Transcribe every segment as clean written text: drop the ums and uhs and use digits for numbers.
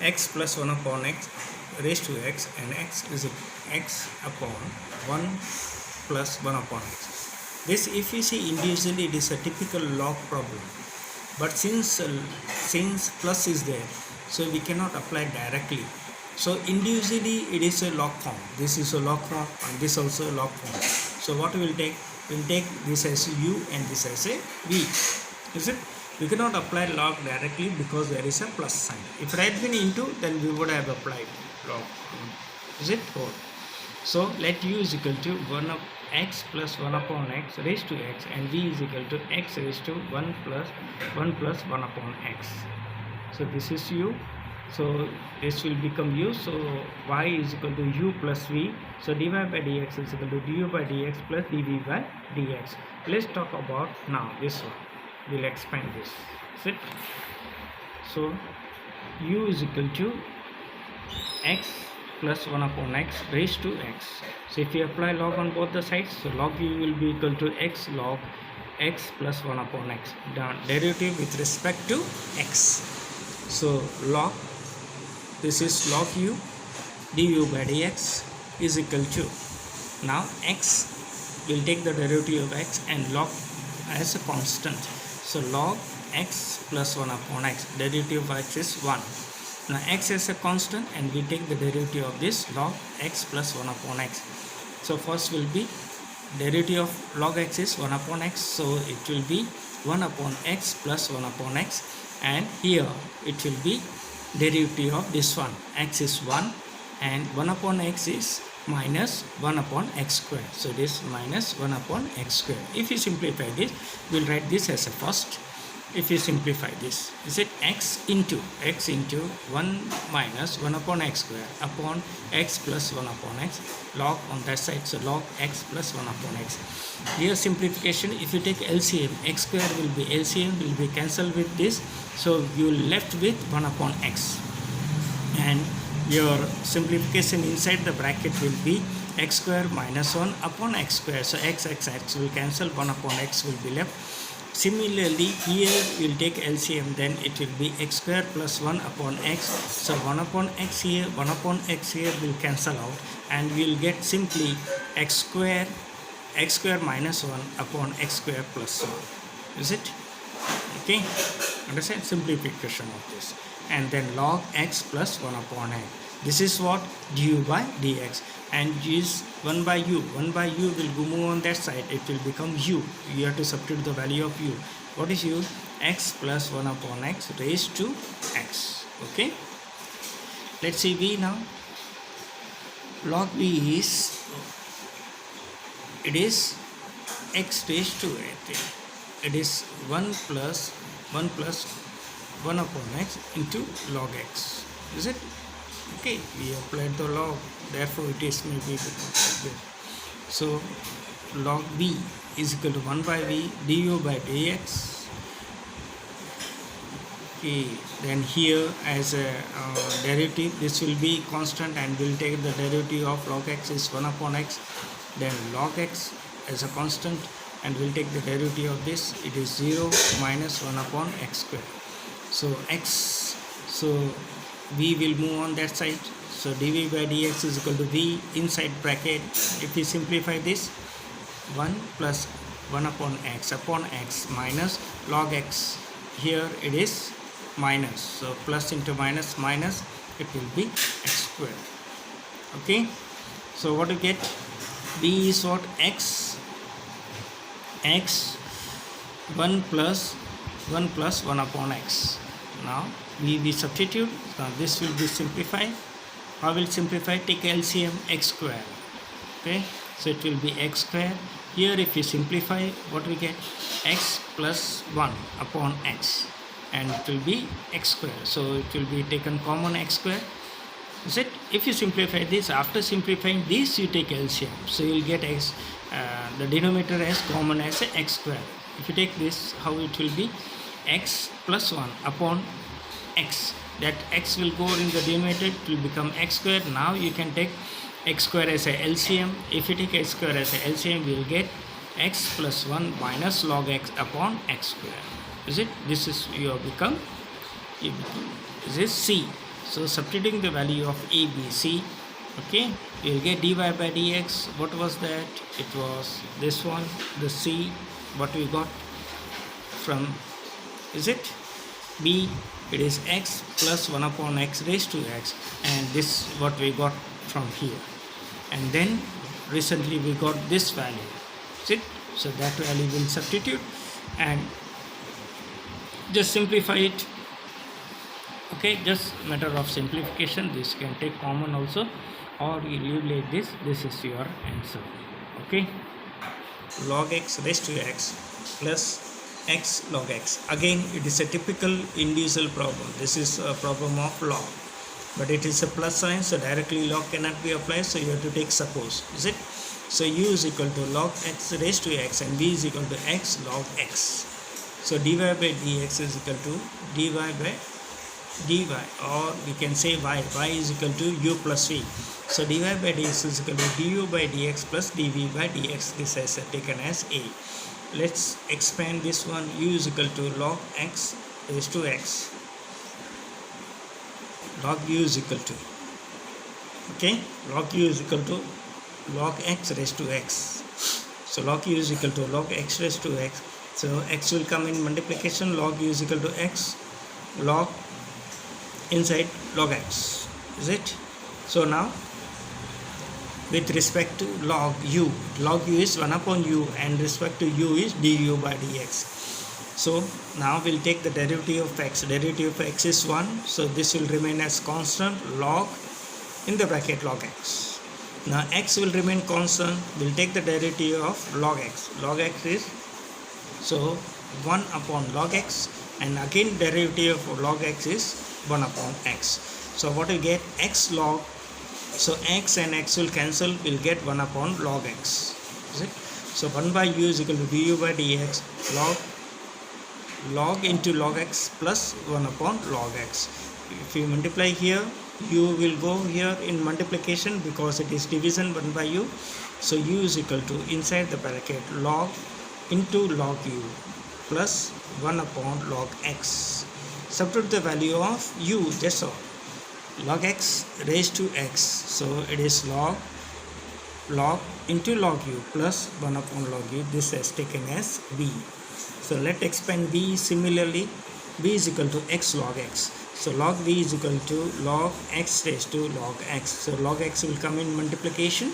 x plus 1 upon x raised to x, and x is x upon 1 plus 1 upon x. This, if you see individually, it is a typical log problem, but since plus is there, so we cannot apply directly. So individually it is a log form, this is a log form, and this also a log form. So what we will take, we will take this as u and this as a v, is it? We cannot apply log directly because there is a plus sign. If it had been into, then we would have applied log, is it? Or so let u is equal to 1 of x plus 1 upon x raised to x, and v is equal to x raised to 1 plus 1 upon x. So this is u, so this will become u, so y is equal to u plus v, so dy by dx is equal to du by dx plus dv by dx. Let's talk about now this one, we'll expand this, is it? So u is equal to x plus 1 upon x raised to x. So if you apply log on both the sides, so log u will be equal to x log x plus 1 upon x, derivative with respect to x. So log, this is log u du by dx is equal to, now x will take the derivative of x and log as a constant. So log x plus 1 upon x, derivative of x is 1. Now x is a constant and we take the derivative of this log x plus 1 upon x. So first will be derivative of log x is 1 upon x, so it will be 1 upon x plus 1 upon x, and here it will be derivative of this one, x is 1 and 1 upon x is minus 1 upon x square, so this minus 1 upon x square. If you simplify this, we'll write this as a first. If you simplify this, is it x into 1 minus 1 upon x square upon x plus 1 upon x, log on that side, so log x plus 1 upon x. Here simplification, if you take LCM, x square will be LCM will be cancelled with this, so you left with 1 upon x, and your simplification inside the bracket will be x square minus 1 upon x square, so x will cancel, 1 upon x will be left. Similarly here we will take LCM, then it will be x square plus 1 upon x, so 1 upon x here, 1 upon x here will cancel out, and we will get simply x square minus 1 upon x square plus 1, is it? Okay, understand simplification of this, and then log x plus 1 upon x. This is what du by dx, and is 1 by u will move on that side, it will become u. You have to substitute the value of u. What is u? X plus 1 upon x raised to x. Okay, let's see v now. Log v is, it is x raised to x, it is 1 plus 1 upon x into log x, is it? Okay, we applied the log, therefore it is maybe like this. So log v is equal to 1 by v du by dx. Okay, then here as a derivative, this will be constant and we'll take the derivative of log x is 1 upon x, then log x as a constant, and we'll take the derivative of this, it is 0 minus 1 upon x square. So x, so v will move on that side, so dv by dx is equal to v inside bracket. If we simplify this, 1 plus 1 upon x minus log x, here it is minus, so plus into minus, it will be x square. Okay, so what you get, v is what, x 1 plus 1 upon x. Now we substitute, now this will be simplified. How will simplify? Take LCM, x square. Okay, so it will be x square. Here if you simplify, what we get, x plus 1 upon x, and it will be x square, so it will be taken common x square, is it? If you simplify this, after simplifying this you take LCM, so you will get x, the denominator as common as a x square. If you take this, how it will be, x plus 1 upon x, that x will go in the denominator, it will become x square. Now you can take x square as a LCM. If you take x square as a LCM, we will get x plus 1 minus log x upon x square, is it? This is you have become, this is C. So substituting the value of a, b, c, okay, you will get dy by dx. What was that? It was this one. The c, what we got from, is it b? It is x plus 1 upon x raised to x, and this what we got from here. And then recently we got this value, is it? So that value will substitute and just simplify it. Okay, just matter of simplification. This can take common also, or you leave like this. This is your answer. Okay, log x raised to x plus x log x. Again, it is a typical individual problem. This is a problem of log, but it is a plus sign, so directly log cannot be applied, so you have to take suppose, is it? So u is equal to log x raised to x and v is equal to x log x. So dy by dx is equal to dy by dy, or we can say y is equal to u plus v. So dy by dx is equal to du by dx plus dv by dx. This is taken as a. Let's expand this one. U is equal to log x raised to x. Log u is equal to, okay, log u is equal to log x raised to x. So log u is equal to log x raised to x. So x will come in multiplication. Log u is equal to x log inside log x, is it? So now with respect to log u is 1 upon u, and respect to u is du by dx. So now we'll take the derivative of x. Derivative of x is 1, so this will remain as constant log in the bracket log x. Now x will remain constant. We'll take the derivative of log x. Log x is, so 1 upon log x, and again derivative of log x is 1 upon x. So what we get? X log, so x and x will cancel, we'll get 1 upon log x, is it? So 1 by u is equal to du by dx log into log x plus 1 upon log x. If you multiply here, u will go here in multiplication because it is division 1 by u. So u is equal to, inside the bracket, log into log u plus 1 upon log x. Substitute the value of u, that's all. Log x raised to x, so it is log into log u plus 1 upon log u. This is taken as b. So let's expand b. Similarly, b is equal to x log x. So log v is equal to log x raised to log x. So log x will come in multiplication.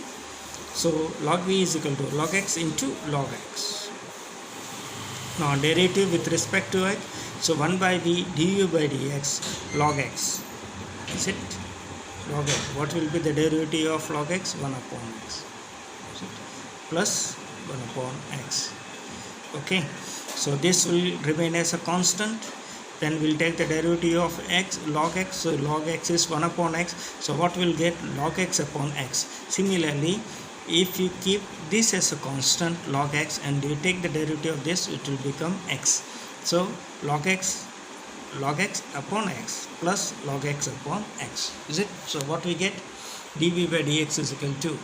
So log v is equal to log x into log x. Now derivative with respect to x. So 1 by v du by dx log x. Is it? Log x. What will be the derivative of log x? 1 upon x. Plus 1 upon x. Okay. So this will remain as a constant. Then we'll take the derivative of x, log x. So log x is 1 upon x. So what we'll get? Log x upon x. Similarly, if you keep this as a constant, log x, and you take the derivative of this, it will become x. So log x upon x plus log x upon x, is it? So what we get? dv by dx is equal to,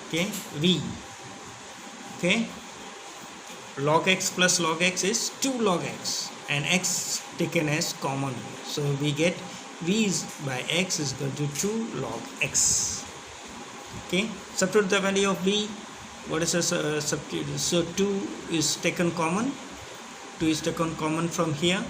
okay, v, okay, log x plus log x is 2 log x, and x taken as common, so we get v by x is equal to 2 log x. Okay, substitute the value of v. What is a substitute? So 2 is taken common. 2 is taken common from here,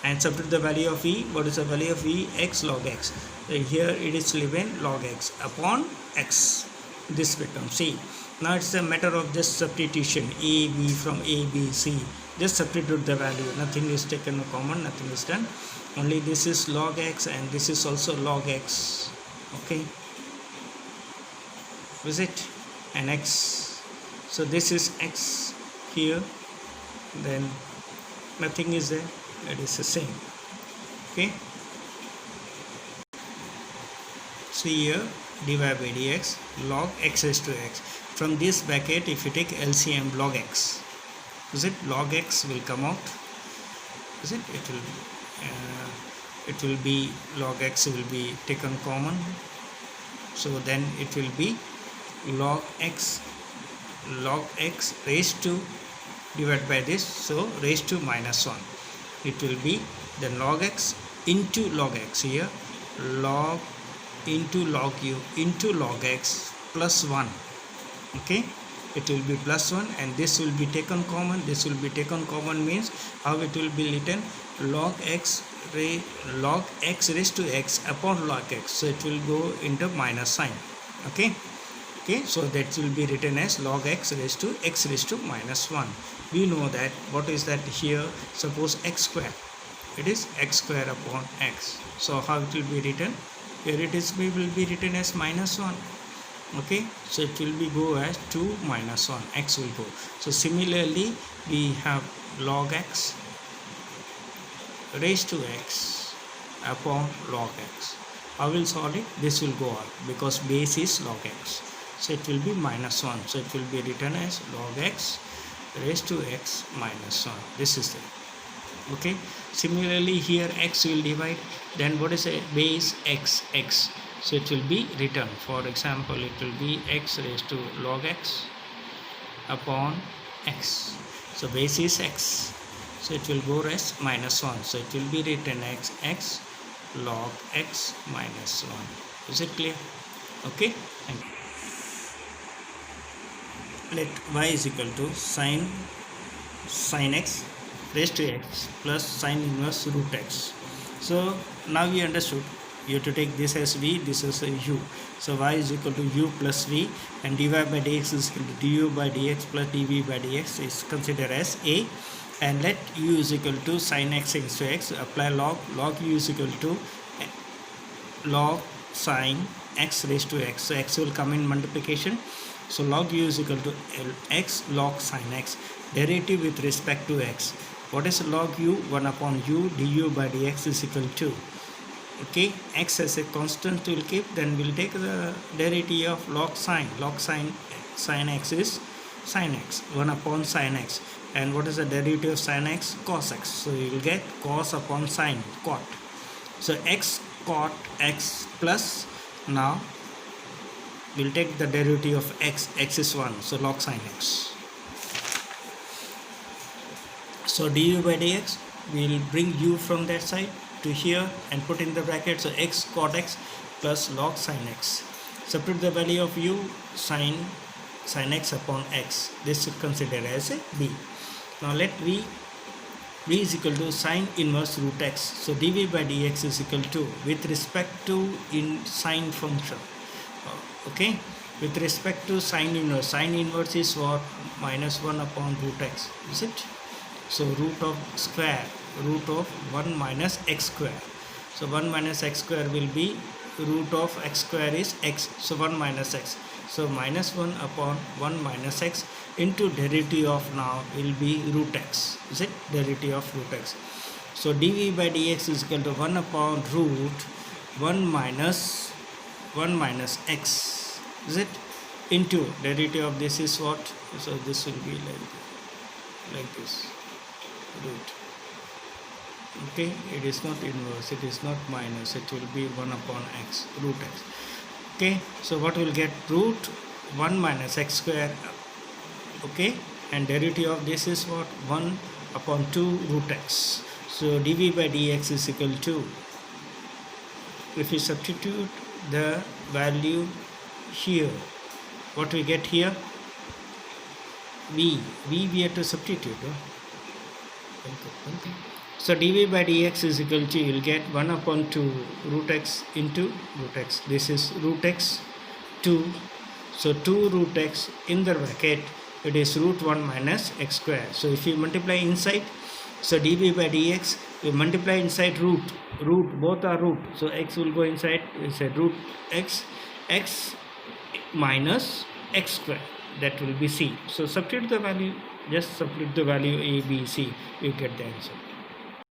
and substitute the value of v. What is the value of v? X log x. So here it is given log x upon x. This becomes c. Now it's a matter of just substitution. A, b from a, b, c. Just substitute the value. Nothing is taken common. Nothing is done. Only this is log x, and this is also log x. Okay. Is it? And x. So this is x here. Then nothing is there. It is the same. Okay. See here, dy by dx log x raised to x. From this bracket, if you take LCM, log x, is it? Log x will come out. Is it? It will be log x will be taken common. So then it will be log x raised to, divided by this, so raised to minus 1. It will be the log x into log x here, log into log u into log x plus 1. Okay, it will be plus 1, and this will be taken common. This will be taken common means how it will be written, log x raised to x upon log x. So it will go into minus sign. Okay, so that will be written as log x raised to minus 1. We know that what is that here. Suppose x square, it is x square upon x. So how it will be written? Here it will be written as minus 1. Okay, so it will be go as 2 minus 1, x will go. So similarly we have log x raised to x upon log x. How will solve it? This will go up because base is log x. So it will be minus 1. So it will be written as log x raised to x minus 1. This is it. Okay, similarly here x will divide, then what is a base x. So it will be written, for example, it will be x raised to log x upon x. So base is x, so it will go as minus 1. So it will be written x log x minus 1. Is it clear? Okay, thank you. Let y is equal to sin x raised to x plus sine inverse root x. So now we understood. You have to take this as v, this as a u. So y is equal to u plus v, and dy by dx is equal to du by dx plus dv by dx is considered as a. And let u is equal to sin x raised to x. Apply log u is equal to log sin x raised to x. So x will come in multiplication. So log u is equal to x log sin x. Derivative with respect to x. What is log u? 1 upon u du by dx is equal to, okay, x as a constant will keep, then we'll take the derivative of log sin x is sin x, 1 upon sin x. And what is the derivative of sin x? Cos x. So you will get cos upon sin, cot. So x cot x plus, now we'll take the derivative of x is 1, so log sin x. So du by dx, we will bring u from that side to here and put in the bracket. So x cot x plus log sin x. Substitute the value of u, sin x upon x. This is considered as a b. Now let v is equal to sine inverse root x. So dv by dx is equal to, with respect to in sine function, okay, with respect to sine inverse is what? Minus 1 upon root x, is it? So root of 1 minus x square. So 1 minus x square will be, root of x square is x, so 1 minus x. So minus 1 upon 1 minus x into derivative of now will be root x, is it? Derivative of root x. So dv by dx is equal to 1 upon root 1 minus x, is it? Into derivative of this is what? So this will be like this, root. Okay, it is not inverse, it is not minus, it will be 1 upon x, root x. Okay, so what will get? Root 1 minus x square, okay, and derivative of this is what? 1 upon 2 root x. So dv by dx is equal to, if we substitute the value here, what we get here? V we have to substitute. So dv by dx is equal to, you will get 1 upon 2 root x into root x. This is root x 2. So 2 root x in the bracket, it is root 1 minus x square. So if you multiply inside, so dv by dx, you multiply inside root, both are root. So x will go inside, we said root x minus x square, that will be c. So substitute the value, just substitute the value a, b, c, you get the answer.